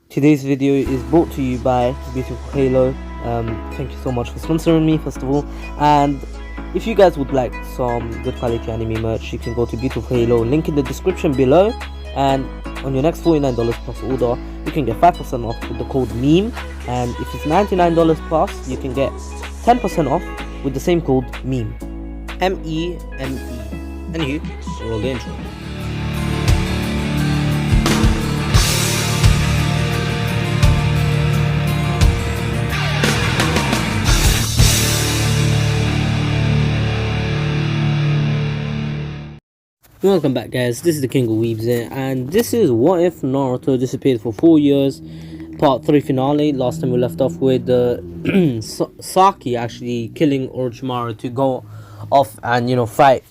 Today's video is brought to you by Beautiful Halo. Thank you so much for sponsoring me, first of all. And if you guys would like some good quality anime merch, you can go to Beautiful Halo, link in the description below. And on your next $49 plus order, you can get 5% off with the code MEME. And if it's $99 plus, you can get 10% off with the same code MEME. MEME. Anywho, roll the intro. Welcome back, guys. This is the King of Weebs here, and this is What If Naruto Disappeared for 4 Years, part 3 finale. Last time we left off with Saki actually killing Orochimaru to go off and, fight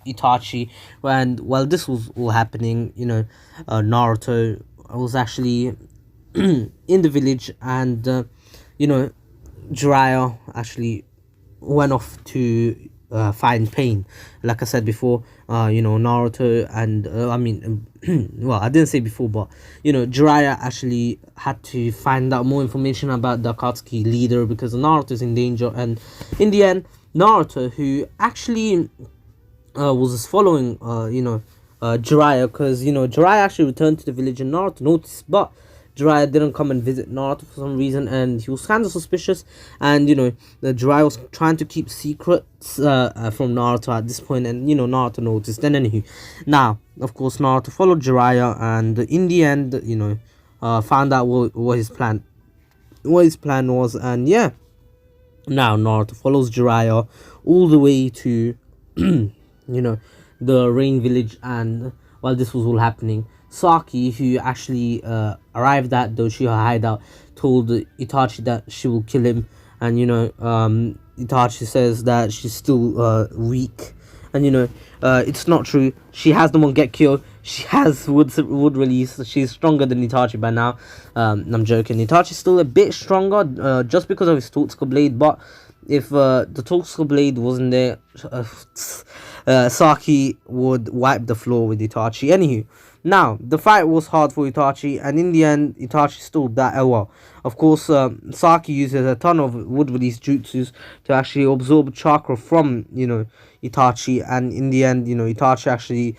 Itachi. And while this was all happening, Naruto was actually in the village, and, Jiraiya actually went off to find Pain. Like I said before, Naruto and well, I didn't say before, but Jiraiya actually had to find out more information about the Akatsuki leader because Naruto is in danger. And in the end, Naruto, who actually was following Jiraiya, because Jiraiya actually returned to the village and Naruto noticed, but Jiraiya didn't come and visit Naruto for some reason, and he was kind of suspicious. And the Jiraiya was trying to keep secrets from Naruto at this point, and Naruto noticed. And anywho, now of course Naruto followed Jiraiya, and in the end, found out what his plan was. And yeah, now Naruto follows Jiraiya all the way to the Rain Village. And while this was all happening, Saki, who actually arrived at the Uchiha hideout, told Itachi that she will kill him. And Itachi says that she's still weak, and it's not true. She has the Mangekyo, she has wood release, she's stronger than Itachi by now. I'm joking. Itachi's still a bit stronger just because of his Totsuka blade, but if the Totsuka blade wasn't there, Saki would wipe the floor with Itachi. Anywho, now the fight was hard for Itachi, and in the end, Itachi still died. Well, of course, Saki uses a ton of wood release jutsus to actually absorb chakra from Itachi, and in the end, Itachi actually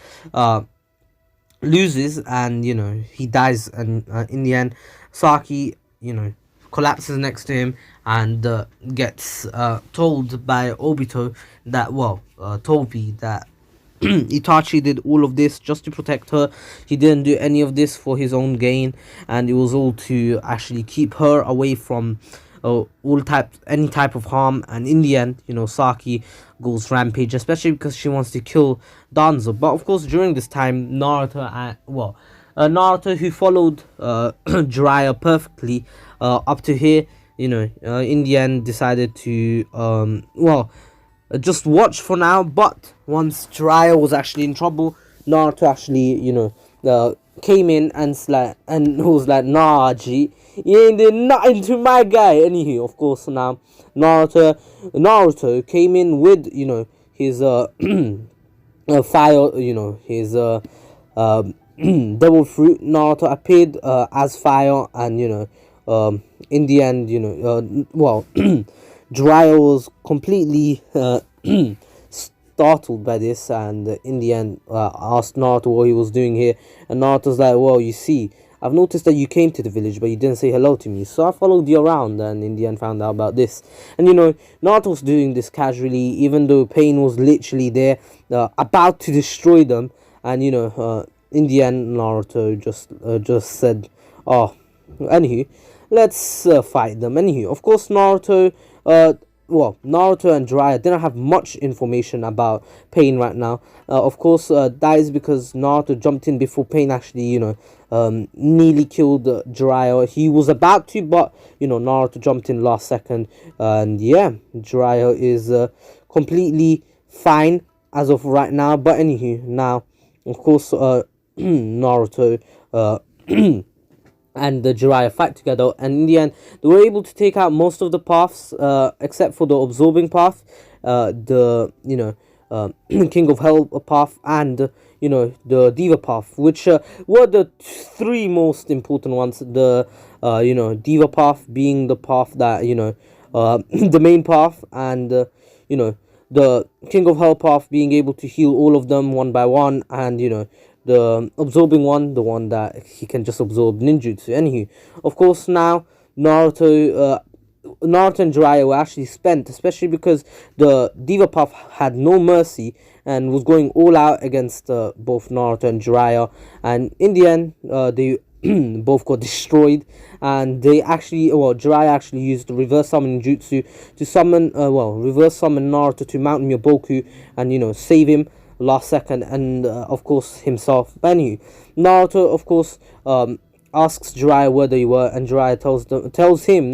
loses, and he dies. And in the end, Saki collapses next to him, and gets told by Obito that, Toby, that Itachi did all of this just to protect her. He didn't do any of this for his own gain, and it was all to actually keep her away from any type of harm. And in the end, Saki goes rampage, especially because she wants to kill Danzo. But of course, during this time, Naruto, who followed Jiraiya perfectly up to here, in the end decided to just watch for now. But once Jiraiya was actually in trouble, Naruto actually came in and was like, nah, G, you ain't did nothing to my guy. Anywho, of course, now Naruto came in with his fire, his devil fruit. Naruto appeared as fire, and in the end, Jiraiya was completely startled by this, and in the end asked Naruto what he was doing here. And Naruto's like, well, you see, I've noticed that you came to the village, but you didn't say hello to me, so I followed you around, and in the end found out about this. And Naruto was doing this casually, even though Pain was literally there, about to destroy them. And in the end, Naruto just said, oh, anywho, let's fight them. Anywho, of course, Naruto and Jiraiya didn't have much information about Pain right now. Of course, that is because Naruto jumped in before Pain actually, nearly killed Jiraiya. He was about to, but, Naruto jumped in last second. And yeah, Jiraiya is completely fine as of right now. But anywho, now, of course, Naruto and the Jiraiya fight together, and in the end they were able to take out most of the paths, except for the absorbing path, the King of Hell path, and the Diva Path, which were the three most important ones. The Diva Path being the path that the main path, and you know the King of Hell path being able to heal all of them one by one, and the absorbing one, the one that he can just absorb ninjutsu. Anywho, of course, now Naruto. Naruto and Jiraiya were actually spent, especially because the Diva Path had no mercy and was going all out against both Naruto and Jiraiya. And in the end, they both got destroyed. And they actually, well, Jiraiya actually used the reverse summon jutsu to summon, reverse summon Naruto to Mount Myoboku and, save him last second, and of course himself. But anyway, Naruto, of course, asks Jiraiya where they were, and Jiraiya tells him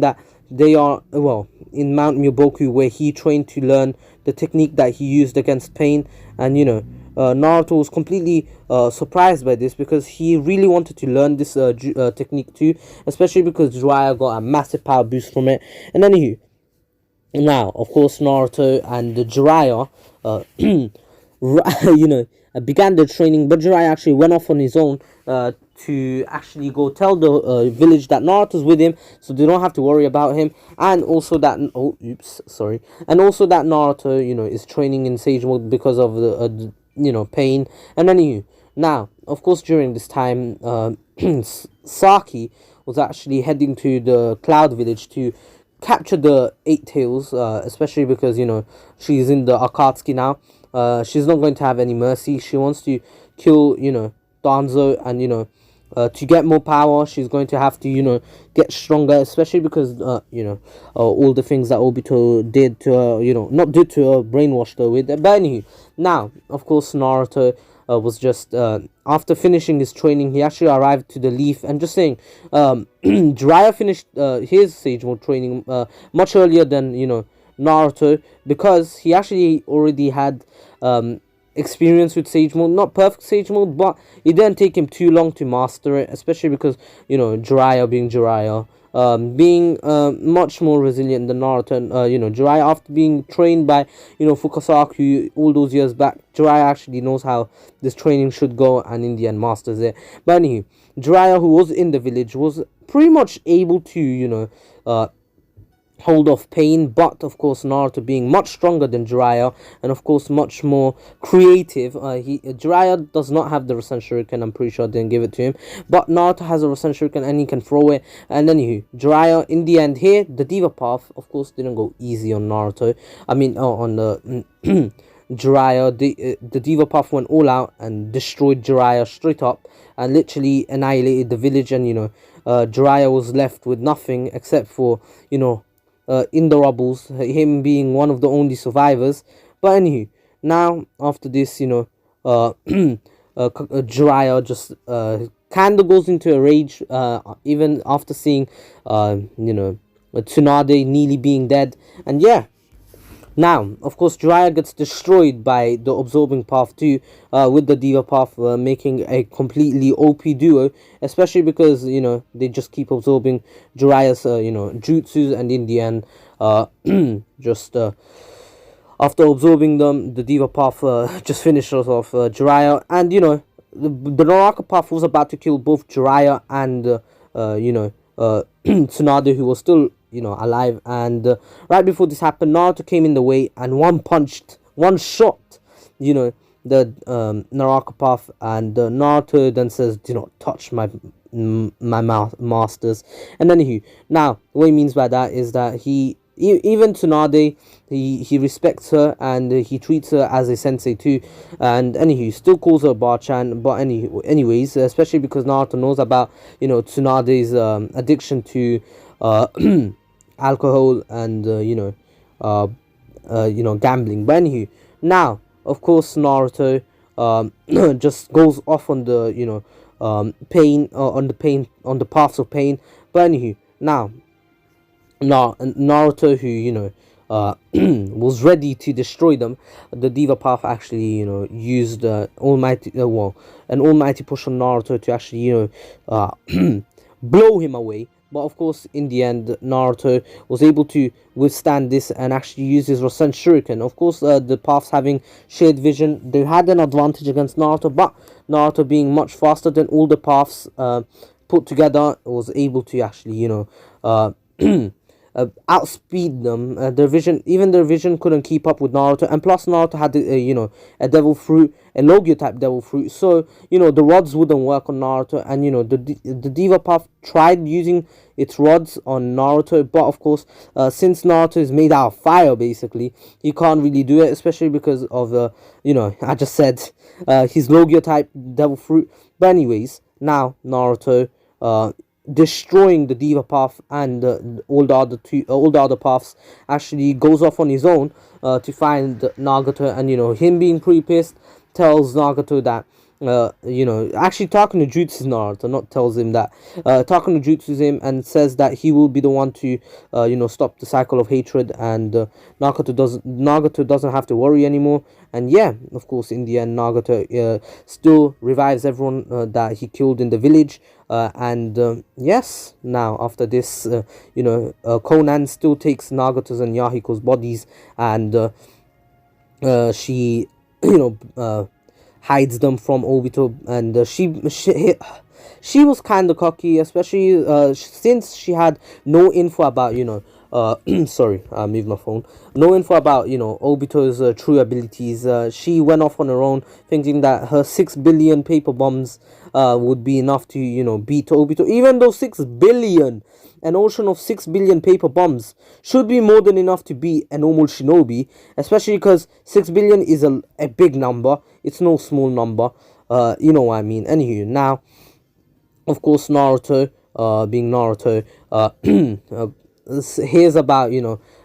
that they are, in Mount Myoboku, where he trained to learn the technique that he used against pain. And Naruto was completely surprised by this, because he really wanted to learn this technique too, especially because Jiraiya got a massive power boost from it. And anywho, now of course Naruto and Jiraiya began their training, but Jiraiya actually went off on his own to actually go tell the village that Naruto's with him, so they don't have to worry about him, and also that and also that Naruto, is training in Sage Mode because of the pain. And anywho, now of course during this time, Saki was actually heading to the Cloud Village to capture the Eight Tails, especially because she's in the Akatsuki now. She's not going to have any mercy. She wants to kill Danzo, and to get more power, she's going to have to get stronger, especially because all the things that Obito did to her, not did to her, brainwashed her with. But anyway, now of course Naruto was just after finishing his training, he actually arrived to the Leaf, and just saying, Jiraiya finished his Sage Mode training much earlier than Naruto, because he actually already had experience with Sage Mode. Not perfect Sage Mode, but it didn't take him too long to master it, especially because Jiraiya being Jiraiya, being much more resilient than Naruto. And Jiraiya, after being trained by Fukasaku all those years back, Jiraiya actually knows how this training should go, and in the end masters it. But anyway, Jiraiya, who was in the village, was pretty much able to hold off pain, but of course Naruto, being much stronger than Jiraiya, and of course much more creative, Jiraiya does not have the Rasen Shuriken. I'm pretty sure I didn't give it to him, but Naruto has a Rasen Shuriken and he can throw it. And then Jiraiya, in the end here, the Diva Path of course didn't go easy on Naruto. I mean, on the Jiraiya, the Diva Path went all out and destroyed Jiraiya straight up, and literally annihilated the village. And Jiraiya was left with nothing except for in the rubbles, him being one of the only survivors. But anywho, now after this, Jiraiya just kind of goes into a rage, even after seeing Tsunade nearly being dead. And yeah, now of course Jiraiya gets destroyed by the absorbing path too, with the Diva Path, making a completely OP duo, especially because they just keep absorbing Jiraiya's jutsus, and in the end just after absorbing them, the Diva Path just finishes off Jiraiya. And the Naraka Path was about to kill both Jiraiya and Tsunade, who was still alive. And right before this happened, Naruto came in the way and one shot the Naraka Path, and Naruto then says, "Do not touch my masters." And then now what he means by that is that even Tsunade, he respects her, and he treats her as a sensei too. And he still calls her Bar-chan. But anyways, especially because Naruto knows about Tsunade's addiction to alcohol and gambling. But now of course Naruto just goes off on the pain, on the paths of pain. But now Naruto, who was ready to destroy them, the Diva Path actually used an almighty push on Naruto to actually blow him away. But of course, in the end, Naruto was able to withstand this and actually use his Rasen Shuriken. Of course, the paths having shared vision, they had an advantage against Naruto, but Naruto being much faster than all the paths put together was able to actually, uh, outspeed them. Their vision, even their vision, couldn't keep up with Naruto, and plus Naruto had a devil fruit, a Logia type devil fruit. So the rods wouldn't work on Naruto, and the Diva Path tried using its rods on Naruto, but of course, since Naruto is made out of fire, basically, he can't really do it, especially because of I just said his Logia type devil fruit. But anyways, now Naruto destroying the Diva path and all the other paths, actually goes off on his own to find Nagato, and him being pretty pissed, tells Nagato that actually talking to Jutsu's Naruto, not tells him that, talking to Jutsu's him, and says that he will be the one to stop the cycle of hatred, and Nagato doesn't have to worry anymore. And yeah, of course, in the end, Nagato still revives everyone that he killed in the village, and yes, now after this, Conan still takes Nagato's and Yahiko's bodies, and she hides them from Obito, and she was kind of cocky, especially since she had no info about sorry, I moved my phone. No info about Obito's true abilities. She went off on her own, thinking that her 6 billion paper bombs would be enough to beat Obito, even though 6 billion, an ocean of 6 billion paper bombs, should be more than enough to beat a normal shinobi, especially because 6 billion is a big number. It's no small number. You know what I mean. Anywho, now, of course, Naruto, being Naruto, hears about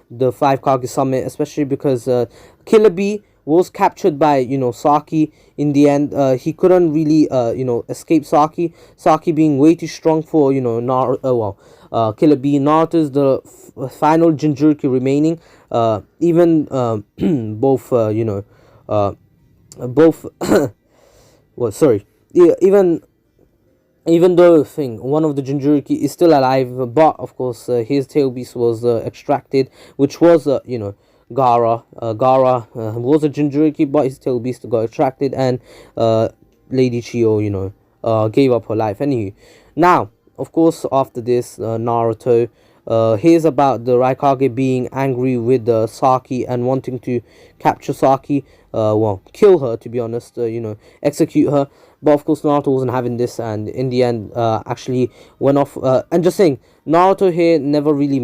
the five Kage summit, especially because Killer Bee was captured by Saki. In the end, he couldn't really escape Saki. Saki being way too strong for Killer Bee. Naruto is the final Jinchuriki remaining. Even both both well, sorry, yeah, even though one of the Jinchuriki is still alive, but of course his tail beast was extracted, which was Gara. Gara was a Jinchuriki, but his tail beast got extracted, and Lady Chio gave up her life. Anyway, now of course after this, Naruto hears about the Raikage being angry with Saki and wanting to capture Saki, kill her, to be honest, execute her. But of course Naruto wasn't having this, and in the end actually went off, and just saying, Naruto here never really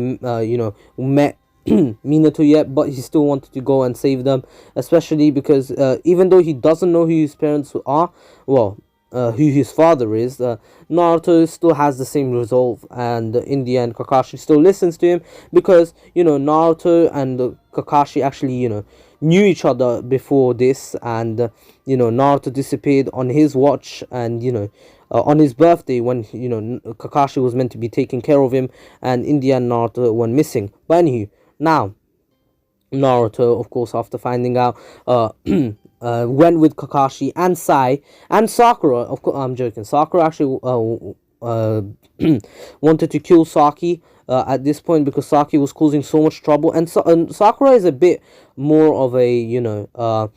met Minato yet, but he still wanted to go and save them, especially because even though he doesn't know who his parents are, who his father is, Naruto still has the same resolve, and in the end Kakashi still listens to him, because Naruto and Kakashi actually knew each other before this, and Naruto disappeared on his watch, and on his birthday, when Kakashi was meant to be taking care of him, and in the end Naruto went missing. But anywho, now Naruto, of course, after finding out, went with Kakashi and Sai and Sakura. Of course, I'm joking. Sakura actually wanted to kill Saki at this point, because Saki was causing so much trouble, and Sakura is a bit more of a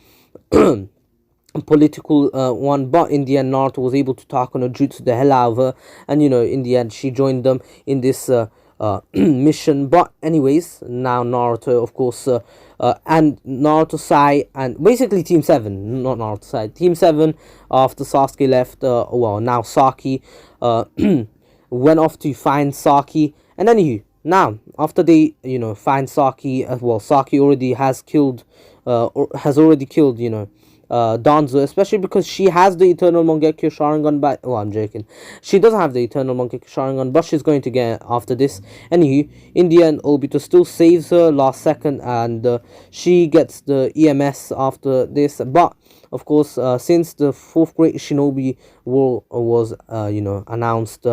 political one, but in the end Naruto was able to talk on a jutsu the hell out of her, and in the end she joined them in this mission. But anyways, now Naruto, of course, and Naruto, Sai, and basically Team 7, not Naruto, Sai, Team 7, after Sasuke left, now Saki went off to find Saki. And anywho, now after they find Saki, Saki already has killed Danzo, especially because she has the Eternal Mangekyo Sharingan by... Well, I'm joking. She doesn't have the Eternal Mangekyo Sharingan, but she's going to get it after this. Anywho, in the end, Obito still saves her last second, and she gets the EMS after this. But, of course, since the 4th Great Shinobi War was, announced,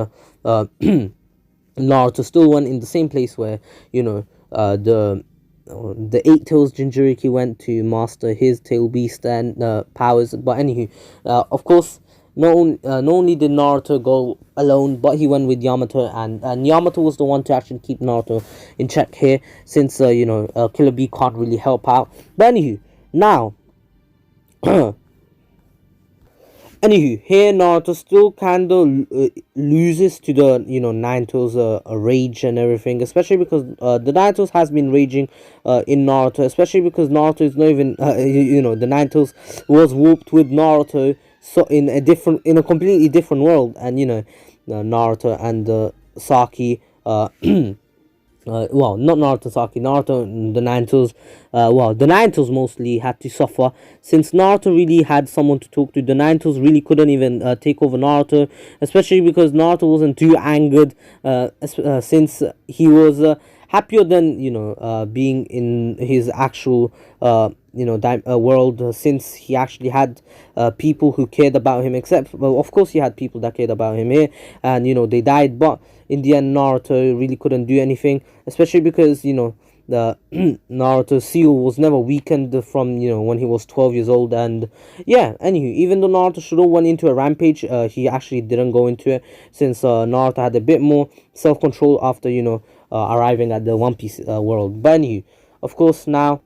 Naruto still went in the same place where, the 8 Tails Jinchuriki went to master his tail beast and powers. But anywho, of course, Not only did Naruto go alone, but he went with Yamato, and Yamato was the one to actually keep Naruto in check here, since Killer Bee can't really help out. But anywho, now anywho, here Naruto still kind of loses to the Nine Tails rage and everything, especially because the Nine Tails has been raging in Naruto, especially because Naruto is not even the Nine Tails was whooped with Naruto, so in a completely different world, and Naruto and Saki well, not Naruto Saki, Naruto and the Ninetales, the Ninetales mostly had to suffer, since Naruto really had someone to talk to. The Ninetales really couldn't even take over Naruto, especially because Naruto wasn't too angered, since he was happier than being in his actual world, since he actually had people who cared about him. Except, well, of course he had people that cared about him here, and they died, but in the end Naruto really couldn't do anything, especially because the Naruto seal was never weakened from when he was 12 years old. And yeah, anywho, even though Naruto should have went into a rampage, he actually didn't go into it, since Naruto had a bit more self-control after arriving at the One Piece world. But anywho, of course, now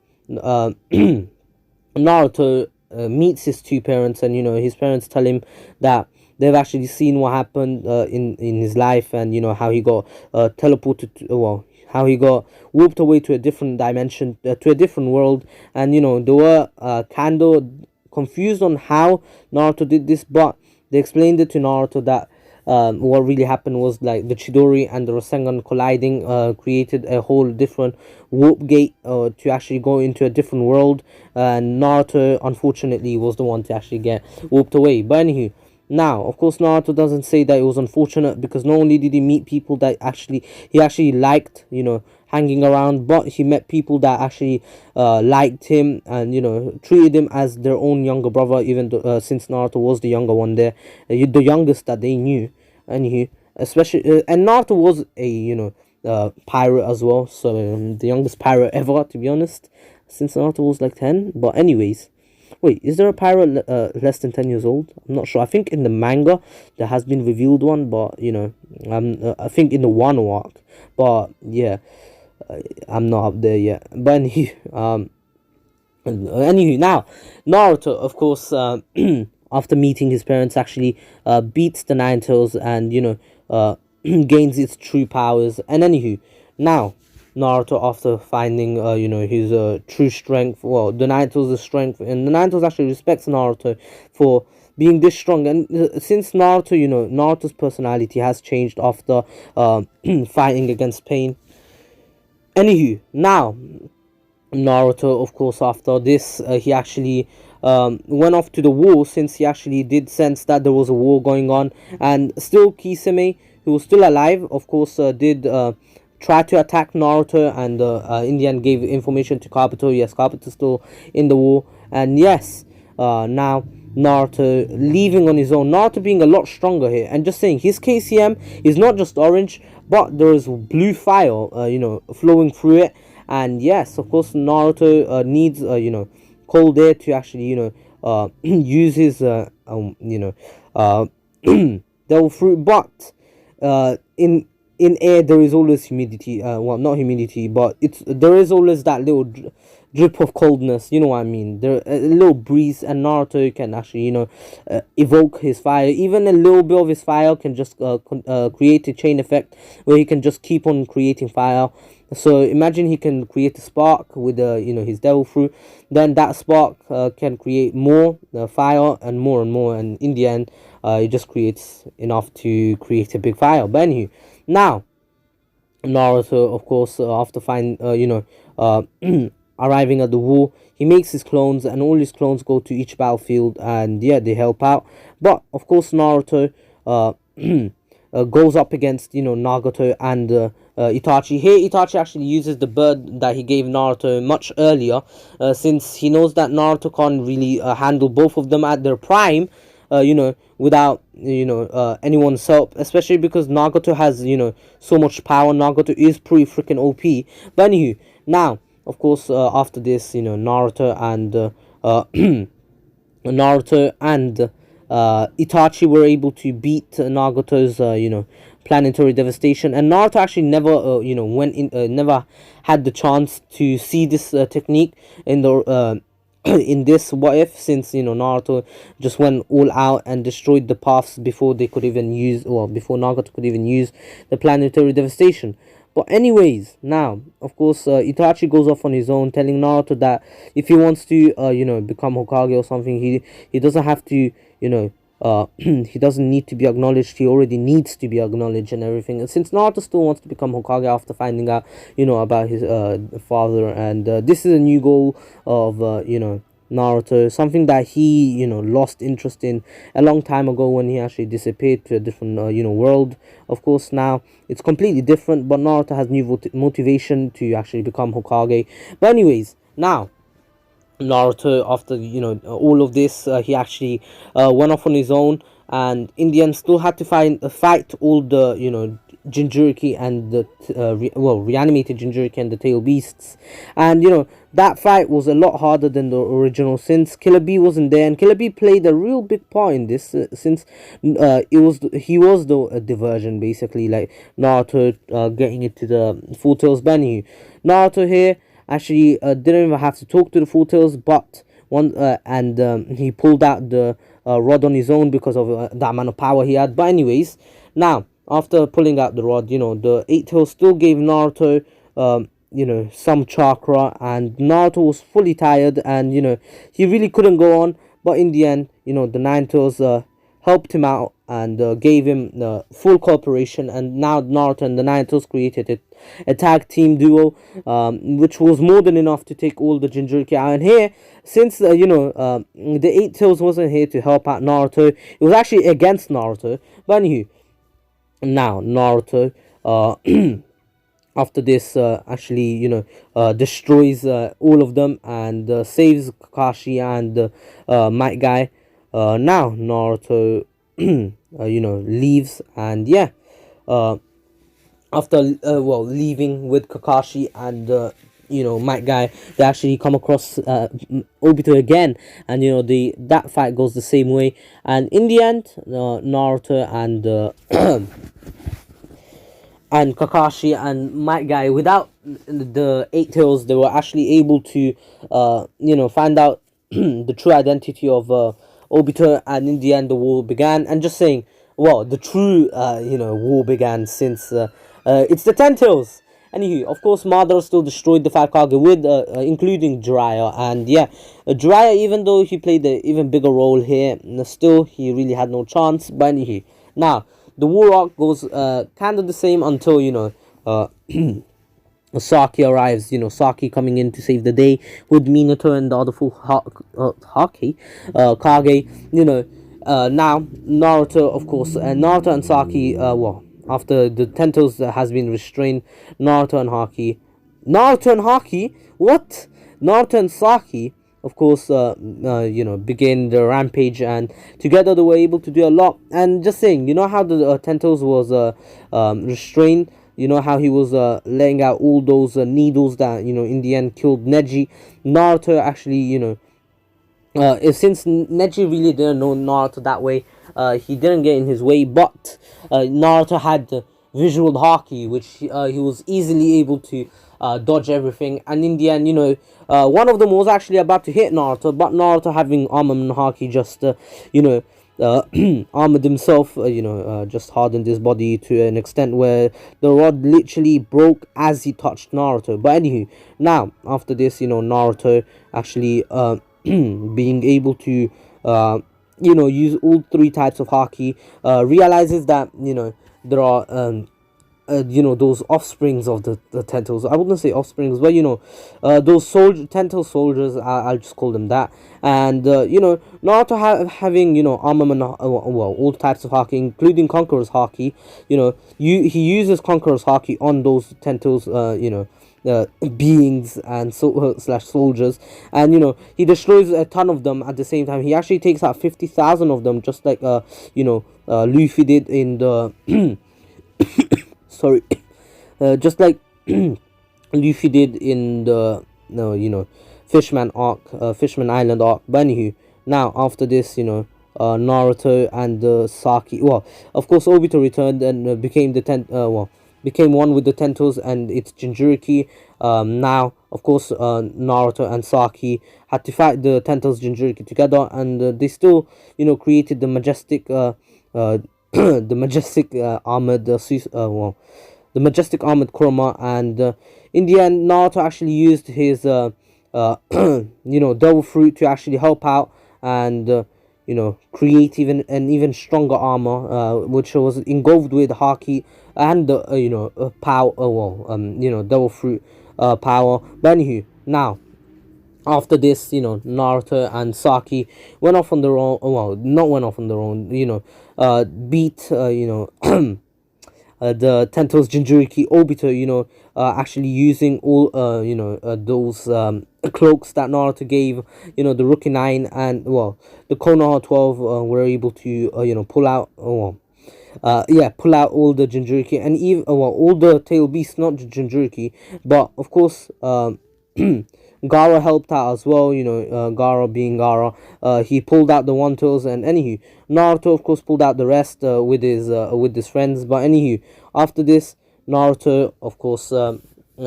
Naruto meets his two parents, and his parents tell him that they've actually seen what happened in his life, and how he got teleported well, how he got whooped away to a different dimension, to a different world. And they were kind of confused on how Naruto did this, but they explained it to Naruto that what really happened was, like, the Chidori and the Rasengan colliding created a whole different warp gate to actually go into a different world, and Naruto unfortunately was the one to actually get whooped away. But anywho, now, of course, Naruto doesn't say that it was unfortunate, because not only did he meet people that he actually liked, hanging around, but he met people that actually liked him, and treated him as their own younger brother, even though, since Naruto was the younger one there, the youngest that they knew. And he especially and Naruto was a pirate as well, so the youngest pirate ever, to be honest, since Naruto was like 10. But anyways, wait, is there a pirate less than 10 years old? I'm not sure. I think in the manga there has been revealed one, but I think in the Wano arc. But yeah, I'm not up there yet. But anywho, now Naruto, of course, after meeting his parents, actually beats the Nine Tails, and gains its true powers. And anywho, now Naruto, after finding his true strength, well, the Nine Tails' strength, and the Nine Tails actually respects Naruto for being this strong. And since Naruto, Naruto's personality has changed after fighting against pain. Anywho, now Naruto, of course, after this, he actually went off to the war, since he actually did sense that there was a war going on. And still, Kisame, who was still alive, of course, did try to attack Naruto, and in the end gave information to Kabuto. Yes, Kabuto's still in the war. And yes, now Naruto leaving on his own, Naruto being a lot stronger here, and just saying his KCM is not just orange, but there is blue fire flowing through it. And yes, of course, Naruto needs cold air to actually use his devil fruit. But in air there is always humidity, well, not humidity, but there is always that little drip of coldness, you know what I mean, there a little breeze. And Naruto can actually evoke his fire. Even a little bit of his fire can just create a chain effect, where he can just keep on creating fire. So imagine he can create a spark with his devil fruit, then that spark can create more fire, and more, and in the end it just creates enough to create a big fire. But anyway, now Naruto, of course, after arriving at the war, he makes his clones, and all his clones go to each battlefield, and yeah, they help out. But of course, Naruto goes up against Nagato and Itachi. Here Itachi actually uses the bird that he gave Naruto much earlier, since he knows that Naruto can't really handle both of them at their prime, without anyone's help, especially because Nagato has so much power. Nagato is pretty freaking OP. But anywho, now of course, after this, Naruto and Itachi were able to beat Nagato's planetary devastation, and Naruto actually never went in, never had the chance to see this technique in the in this what if, since Naruto just went all out and destroyed the paths before they could even use, well, before Nagato could even use the planetary devastation. But anyways, now of course Itachi goes off on his own, telling Naruto that if he wants to become Hokage or something, he doesn't have to, he doesn't need to be acknowledged. He already needs to be acknowledged and everything. And since Naruto still wants to become Hokage after finding out, about his father, and this is a new goal of Naruto, something that he lost interest in a long time ago when he actually disappeared to a different world. Of course, now it's completely different, but Naruto has new motivation to actually become Hokage. But anyways, now Naruto, after all of this, he actually went off on his own, and in the end still had to fight all the Jinchuriki and the reanimated Jinchuriki and the tail beasts. And that fight was a lot harder than the original, since Killer Bee wasn't there, and Killer Bee played a real big part in this, since he was the diversion, basically, like Naruto getting into the Full Tails Benny. Naruto here actually didn't even have to talk to the Full Tails, but he pulled out the rod on his own because of the amount of power he had. But anyways, now after pulling out the rod, the Eight Tails still gave Naruto some chakra, and Naruto was fully tired, and he really couldn't go on. But in the end, the Nine Tails helped him out and gave him full cooperation, and now Naruto and the Nine Tails created a tag team duo, which was more than enough to take all the Jinchuriki out. And here, since the Eight Tails wasn't here to help out Naruto, it was actually against Naruto. But anywho, now Naruto after this actually destroys all of them, and saves Kakashi and Might Guy. Now Naruto leaves, and yeah, after leaving with Kakashi and Might Guy, they actually come across Obito again, and that fight goes the same way. And in the end, Naruto and and Kakashi and Might Guy, without the Eight Tails, they were actually able to find out the true identity of Obito, and in the end the war began. And just saying, well, the true war began, since it's the Ten Tails. Anywho, of course, Madara still destroyed the Five Kage with including Jiraiya, and yeah, Jiraiya, even though he played an even bigger role here, still he really had no chance. But anywho, now the war arc goes kind of the same until Saki arrives. Saki coming in to save the day with Minato and the other full Kage. Now Naruto, of course, Naruto and Saki. After the Ten Tails has been restrained, Naruto and Haki. What? Naruto and Saki, of course, begin the rampage, and together they were able to do a lot. And just saying, how the Ten Tails was restrained, how he was laying out all those needles that in the end killed Neji. Naruto actually since Neji really didn't know Naruto that way, he didn't get in his way, but Naruto had the visual haki, which he was easily able to dodge everything. And in the end, one of them was actually about to hit Naruto, but Naruto, having armament haki, just armored himself, just hardened his body to an extent where the rod literally broke as he touched Naruto. But anywho, now after this, Naruto actually being able to use all three types of haki, realizes that there are those offsprings of the Ten Tails. I wouldn't say offsprings, but those Ten Tail soldiers, I'll just call them that. And Naruto having armament, all types of haki, including Conqueror's haki. He uses Conqueror's haki on those Ten Tails, beings and slash soldiers, and he destroys a ton of them at the same time. He actually takes out 50,000 of them, just like Luffy did in the sorry just like Luffy did in the Fishman arc, Fishman Island arc. But anywho, now after this, Naruto and Saki. Well, of course, Obito returned and became the became one with the Tentos and its Jinchuriki. Now, of course, Naruto and Saki had to fight the Tentos Jinchuriki together, and they still, created the majestic, the majestic armored, the majestic armored Kurama, and in the end, Naruto actually used his, devil fruit to actually help out and. Create even stronger armor, which was engulfed with haki and the power. Devil fruit power. But anywho, now after this, Naruto and Saki went off on their own. Well, not went off on their own. Beat. The Tento's Jinchuriki Obito, actually using all, those cloaks that Naruto gave, the Rookie 9 and, well, the Konoha 12 were able to, pull out, pull out all the Jinchuriki and even, all the tail beasts, not the Jinchuriki, but of course, Gara helped out as well, Gara being Gara. He pulled out the One Tails, and anywho, Naruto of course pulled out the rest with his friends. But anywho, after this, Naruto of course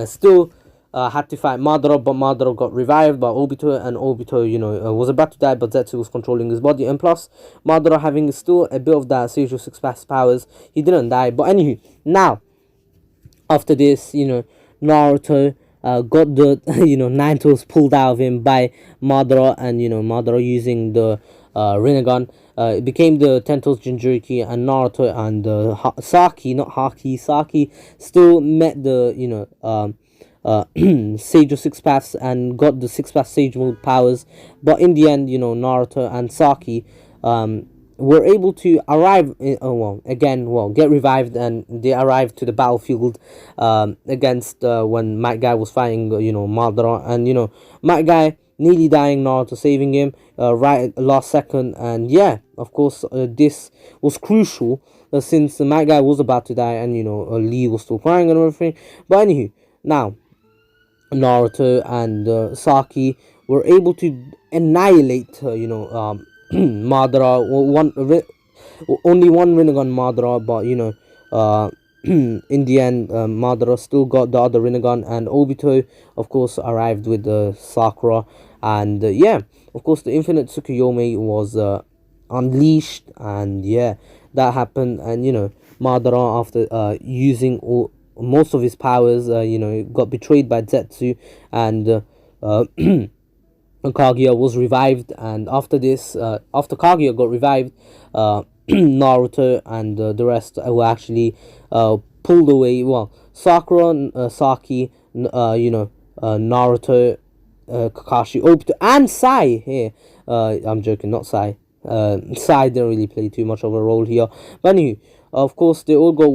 still had to fight Madara, but Madara got revived by Obito, and Obito, was about to die, but Zetsu was controlling his body. And plus, Madara having still a bit of that Seijo Six Paths powers, he didn't die. But anywho, now after this, Naruto got the nine tails pulled out of him by Madara, and Madara using the Rinnegan. It became the Ten Tails Jinchuriki, and Naruto and Saki, not Haki, Saki still met the Sage of Six Paths and got the Six Path Sage Mode powers. But in the end, Naruto and Saki were able to arrive get revived, and they arrived to the battlefield against when Might Guy was fighting Madara, and Might Guy nearly dying, Naruto saving him right at the last second. And yeah, of course, this was crucial since the Might Guy was about to die, and Lee was still crying and everything. But anywho, now Naruto and Saki were able to annihilate Madara. Only one Rinnegan Madara, but in the end, Madara still got the other Rinnegan, and Obito of course arrived with Sakura, and of course the Infinite Tsukuyomi was unleashed, and that happened. And Madara, after using most of his powers, got betrayed by Zetsu, and Kaguya was revived. And after this, after Kaguya got revived, Naruto and the rest were actually pulled away. Well, Sakura, Saki, Naruto, Kakashi, Obito, and Sai here. I'm joking, not Sai. Sai didn't really play too much of a role here. But anyway, of course, they all got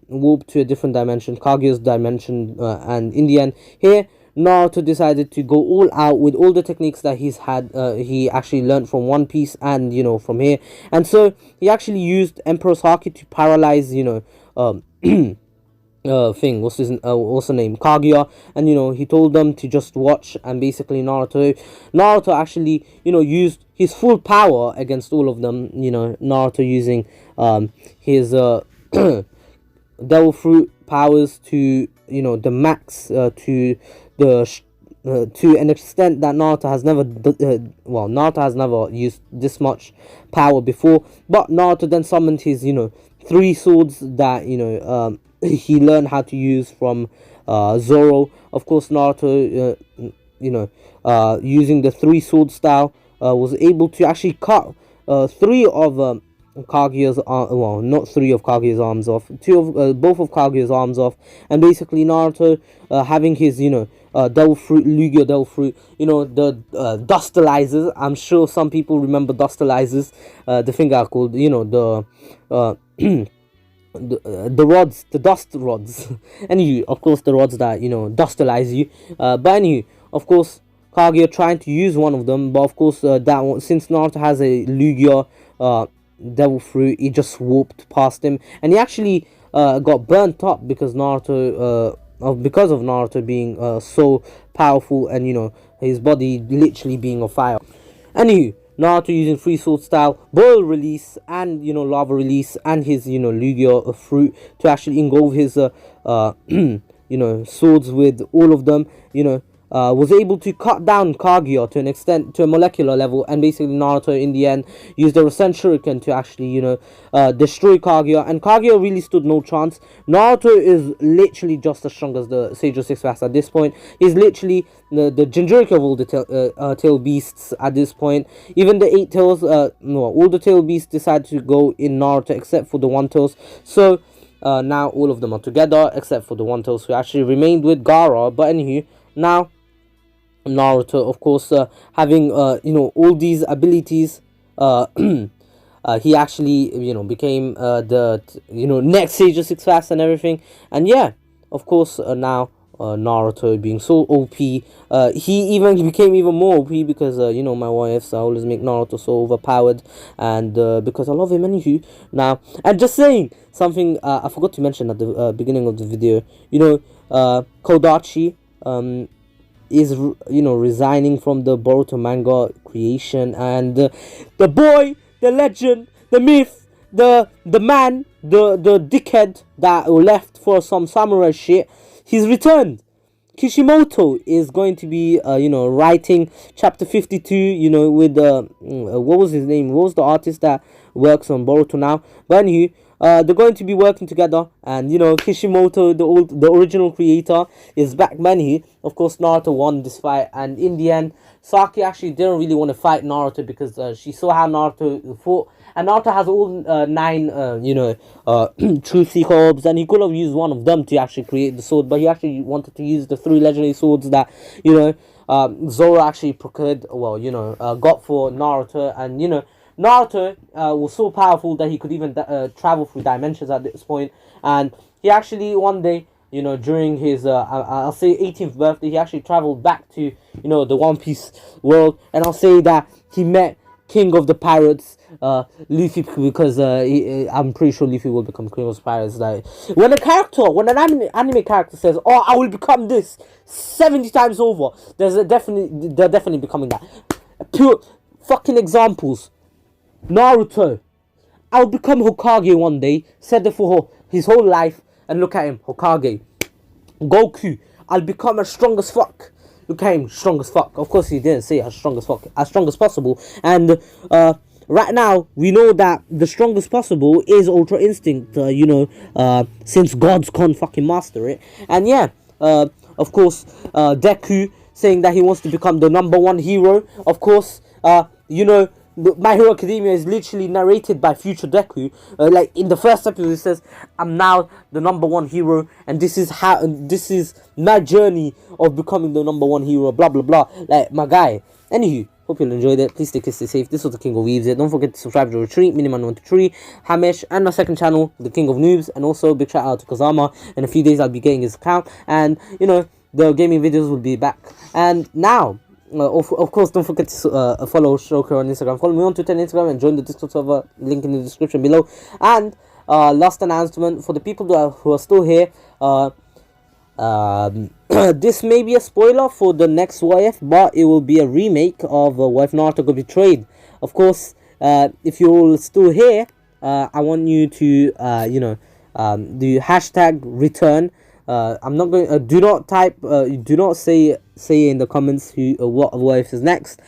warped to a different dimension, Kaguya's dimension, and in the end, here, Naruto decided to go all out with all the techniques that he actually learned from One Piece and from here. And so he actually used Emperor's Haki to paralyze what's the name, Kaguya, and he told them to just watch. And basically Naruto actually used his full power against all of them. Naruto using his devil fruit powers to the max, to an extent that Naruto has never Naruto has never used this much power before. But Naruto then summoned his three swords that he learned how to use from Zoro. Of course, Naruto using the three sword style was able to actually cut three of Kaguya's not three of Kaguya's arms off, both of Kaguya's arms off. And basically Naruto having his devil fruit, Lugia devil fruit, the dustalizers. I'm sure some people remember dustalizers, the thing I called the rods, the dust rods. Anyway, of course, the rods that dustalize you. But anyway, of course, Kaguya trying to use one of them, but of course that one, since Naruto has a Lugia devil fruit, he just whooped past him, and he actually got burnt up because because of Naruto being so powerful, and his body literally being on fire. Anywho, Naruto using free sword style, boil release, and lava release, and his Lugia fruit to actually engulf his swords with all of them. Was able to cut down Kaguya to an extent, to a molecular level, and basically Naruto in the end used the Rasen Shuriken to actually destroy Kaguya, and Kaguya really stood no chance. Naruto is literally just as strong as the Sage of Six Paths at this point. He's literally the Jinchuriki of all the tail beasts at this point. Even the 8 tails, no, all the tail beasts decided to go in Naruto except for the one tails. So now all of them are together except for the one tails who actually remained with Gaara. But anywho, now Naruto, of course, having all these abilities, he actually became the next Sage of Six Paths and everything. And yeah, of course, now Naruto being so OP, he even became even more OP because my wives always make Naruto so overpowered, and because I love him. Anywho, now, and just saying something I forgot to mention at the beginning of the video, Kodachi is resigning from the Boruto manga creation, and the boy, the legend, the myth, the man, the dickhead that left for some samurai shit, he's returned. Kishimoto is going to be writing chapter 52 with what was his name, what was the artist that works on Boruto now. But anyway, they're going to be working together, and Kishimoto, the original creator, is back. Manhi, of course, Naruto won this fight, and in the end, Saki actually didn't really want to fight Naruto because she saw how Naruto fought, and Naruto has all 9 Truth Seeker orbs, and he could have used one of them to actually create the sword, but he actually wanted to use the 3 legendary swords that Zoro actually procured, got for Naruto. And Naruto was so powerful that he could even travel through dimensions at this point, and he actually one day, during his I'll say 18th birthday, he actually traveled back to the One Piece world, and I'll say that he met King of the Pirates, Luffy, because I'm pretty sure Luffy will become King of the Pirates. Like when an anime character says, "Oh, I will become this 70 times over," they're definitely becoming that. Pure fucking examples. Naruto, I'll become Hokage one day. Said it for his whole life, and look at him, Hokage. Goku, I'll become as strong as fuck. Look at him, strong as fuck. Of course, he didn't say as strong as fuck, as strong as possible. And right now, we know that the strongest possible is Ultra Instinct. Since gods can't fucking master it. And yeah, of course, Deku saying that he wants to become the #1 hero. Of course, My Hero Academia is literally narrated by future Deku. Like in the first episode, it says, "I'm now the #1 hero, and this is my journey of becoming the #1 hero." Blah blah blah. Like my guy. Anywho, hope you enjoyed it. Please stay safe. This was the King of Weaves. Don't forget to subscribe to Ratreet, Miniman123, Hxmesh, and my second channel, the King of Noobs. And also big shout out to Kazama. In a few days, I'll be getting his account, and the gaming videos will be back. And now, of course, don't forget to follow Shoker on Instagram. Follow me on Twitter and Instagram, and join the Discord server, link in the description below. And last announcement for the people who are still here, this may be a spoiler for the next YF, but it will be a remake of What If Naruto Got Betrayed. Of course, if you're all still here, I want you to do #return. I'm not going. Do not type. Do not say in the comments who what if is next.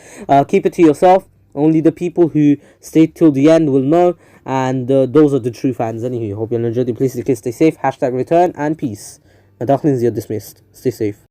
Keep it to yourself. Only the people who stay till the end will know, and those are the true fans. Anyway, hope you enjoyed it. Please stay safe. #return and peace. The dark ninjas are dismissed. Stay safe.